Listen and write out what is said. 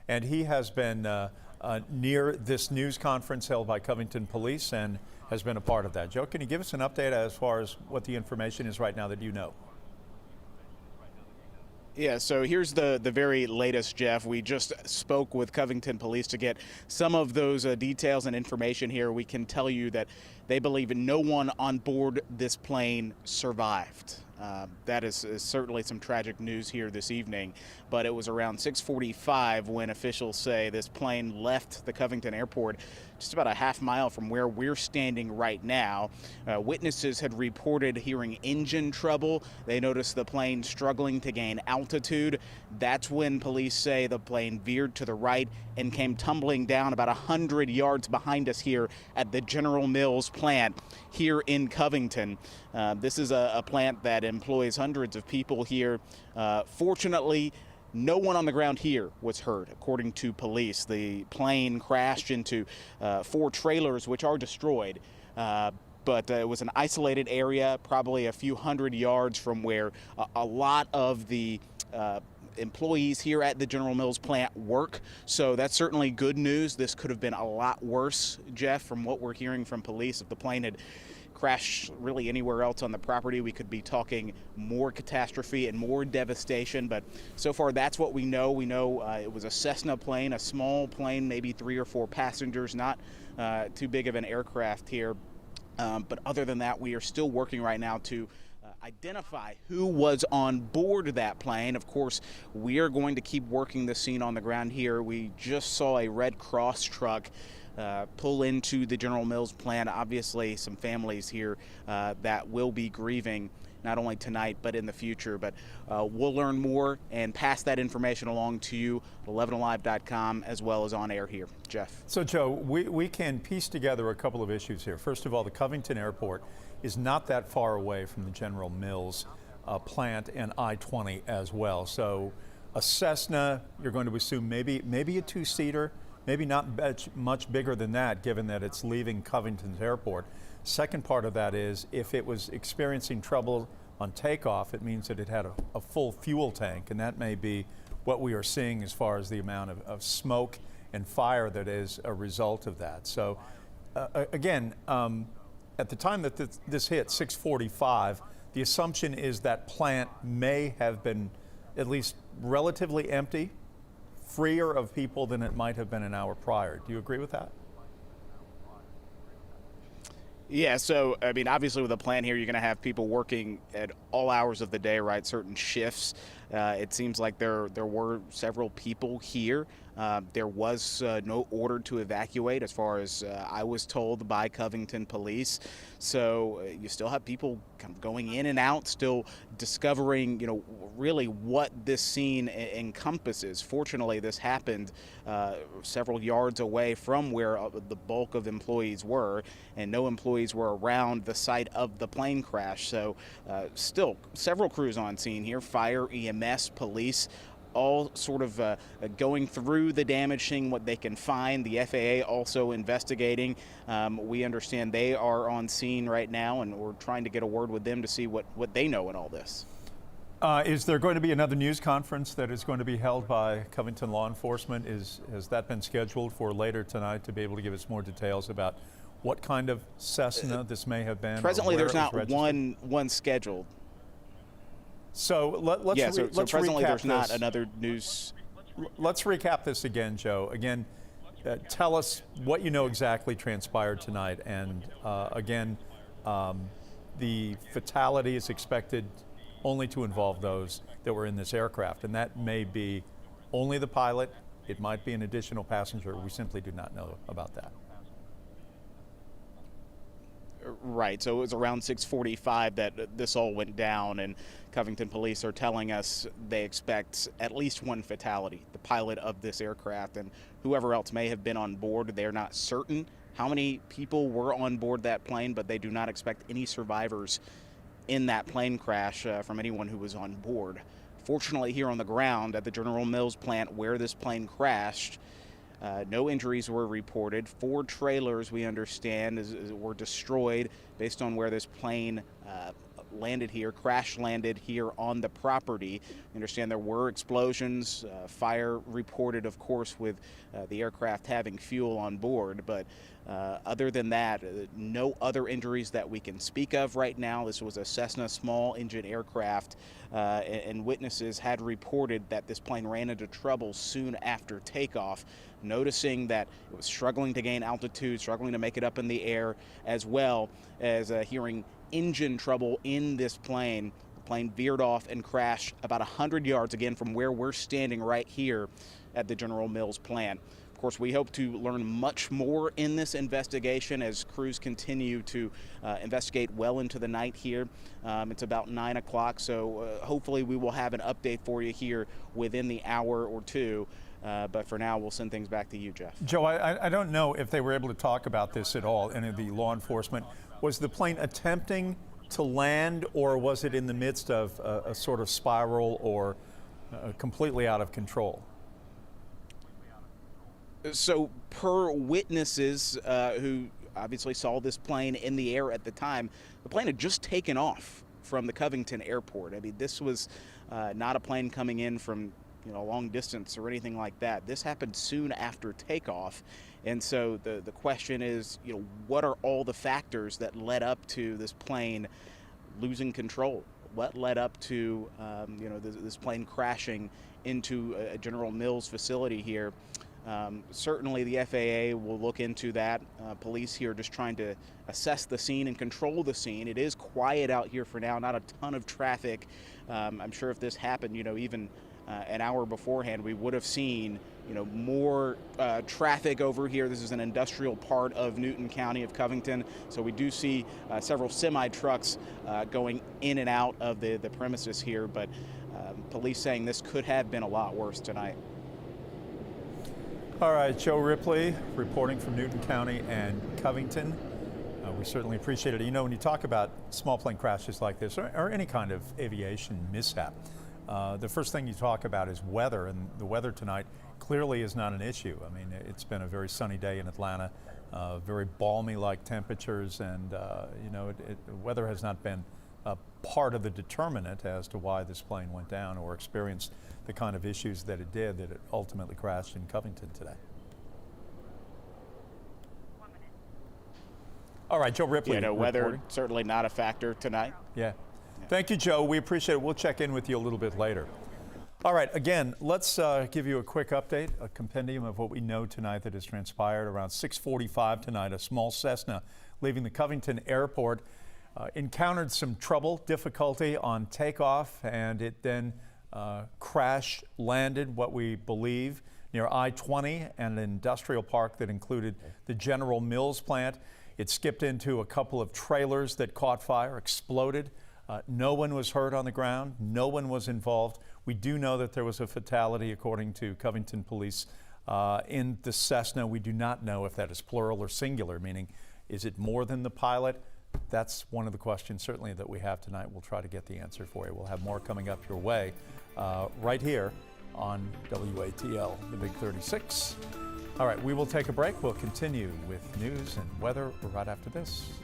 and he has been near this news conference held by Covington Police and has been a part of that. Joe, can you give us an update as far as what the information is right now that you know? Yeah, so here's the very latest, Jeff. We just spoke with Covington Police to get some of those details and information here. We can tell you that they believe no one on board this plane survived. That is certainly some tragic news here this evening, but it was around 6:45 when officials say this plane left the Covington airport just about a half mile from where we're standing right now. Witnesses had reported hearing engine trouble. They noticed the plane struggling to gain altitude. That's when police say the plane veered to the right and came tumbling down about 100 yards behind us here at the General Mills plant here in Covington. This is a plant that employs hundreds of people here. Fortunately, no one on the ground here was hurt, according to police. The plane crashed into 4 trailers, which are destroyed. But it was an isolated area, probably a few hundred yards from where a lot of the employees here at the General Mills plant work. So that's certainly good news. This could have been a lot worse, Jeff, from what we're hearing from police. If the plane had crashed really anywhere else on the property, we could be talking more catastrophe and more devastation. But so far, that's what we know. We know it was a Cessna plane, a small plane, maybe 3 or 4 passengers, not too big of an aircraft here. But other than that, we are still working right now to identify who was on board that plane. Of course, we are going to keep working the scene on the ground here. We just saw a Red Cross truck pull into the General Mills plant. Obviously, some families here that will be grieving not only tonight but in the future. But we'll learn more and pass that information along to you at 11alive.com as well as on air here. Jeff. So, Joe, we can piece together a couple of issues here. First of all, the Covington Airport is not that far away from the General Mills plant and I-20 as well. So a Cessna, you're going to assume maybe a 2-seater, maybe not much bigger than that, given that it's leaving Covington's airport. Second part of that is if it was experiencing trouble on takeoff, it means that it had a full fuel tank, and that may be what we are seeing as far as the amount of smoke and fire that is a result of that. So again, at the time that this hit, 6:45, the assumption is that plant may have been at least relatively empty, freer of people than it might have been an hour prior. Do you agree with that? Yeah, so, I mean, obviously with a plant here, you're going to have people working at all hours of the day, right, certain shifts. It seems like there were several people here. There was no order to evacuate, as far as I was told by Covington Police. So you still have people kind of going in and out, still discovering, really what this scene encompasses. Fortunately, this happened several yards away from where the bulk of employees were, and no employees were around the site of the plane crash. So still several crews on scene here, fire, EMS, police, all sort of going through the damage, seeing what they can find. The FAA also investigating. We understand they are on scene right now, and we're trying to get a word with them to see what they know in all this. Is there going to be another news conference that is going to be held by Covington law enforcement? Has that been scheduled for later tonight to be able to give us more details about what kind of Cessna this may have been? Presently, there's not one scheduled. So let's presently recap there's not this. another news. Let's recap this again, Joe. Again, tell us what you know exactly transpired tonight, and again, the fatality is expected only to involve those that were in this aircraft, and that may be only the pilot. It might be an additional passenger. We simply do not know about that. Right, so it was around 6:45 that this all went down, and Covington Police are telling us they expect at least one fatality, the pilot of this aircraft and whoever else may have been on board. They're not certain how many people were on board that plane, but they do not expect any survivors in that plane crash from anyone who was on board. Fortunately, here on the ground at the General Mills plant where this plane crashed, no injuries were reported. 4 trailers, we understand, were destroyed based on where this plane landed here, crash landed here on the property. We understand there were explosions, fire reported, of course, with the aircraft having fuel on board. But other than that, no other injuries that we can speak of right now. This was a Cessna small engine aircraft, and witnesses had reported that this plane ran into trouble soon after takeoff, noticing that it was struggling to gain altitude, struggling to make it up in the air, as well as hearing engine trouble in this plane. The plane veered off and crashed about 100 yards again from where we're standing right here at the General Mills plant. Of course, we hope to learn much more in this investigation as crews continue to investigate well into the night here. It's about 9 o'clock, so hopefully we will have an update for you here within the hour or two. But for now, we'll send things back to you, Jeff. Joe, I don't know if they were able to talk about this at all, any of the law enforcement. Was the plane attempting to land, or was it in the midst of a sort of spiral or completely out of control? So per witnesses who obviously saw this plane in the air at the time, the plane had just taken off from the Covington airport. I mean, this was not a plane coming in from a long distance or anything like that. This happened soon after takeoff. And so the question is, what are all the factors that led up to this plane losing control? What led up to this plane crashing into a General Mills facility here? Certainly the FAA will look into that. Police here just trying to assess the scene and control the scene. It is quiet out here for now, not a ton of traffic. I'm sure if this happened, even an hour beforehand, we would have seen, more traffic over here. This is an industrial part of Newton County of Covington, so we do see several semi-trucks going in and out of the premises here, but police saying this could have been a lot worse tonight. All right, Joe Ripley reporting from Newton County and Covington. We certainly appreciate it. When you talk about small plane crashes like this or any kind of aviation mishap, the first thing you talk about is weather, and the weather tonight clearly is not an issue. I mean, it's been a very sunny day in Atlanta, very balmy-like temperatures, and weather has not been part of the determinant as to why this plane went down or experienced the kind of issues that it did, that it ultimately crashed in Covington today. All right, Joe Ripley. Weather reporting. certainly not a factor tonight. Yeah. Thank you, Joe. We appreciate it. We'll check in with you a little bit later. All right, again, let's give you a quick update, a compendium of what we know tonight that has transpired. Around 6:45 tonight, a small Cessna leaving the Covington airport encountered some trouble, difficulty on takeoff, and it then crash landed, what we believe, near I-20 and an industrial park that included the General Mills plant. It skipped into a couple of trailers that caught fire, exploded. No one was hurt on the ground. No one was involved. We do know that there was a fatality, according to Covington police, in the Cessna. We do not know if that is plural or singular, meaning is it more than the pilot? That's one of the questions certainly that we have tonight. We'll try to get the answer for you. We'll have more coming up your way right here on WATL, the Big 36. All right, we will take a break. We'll continue with news and weather right after this.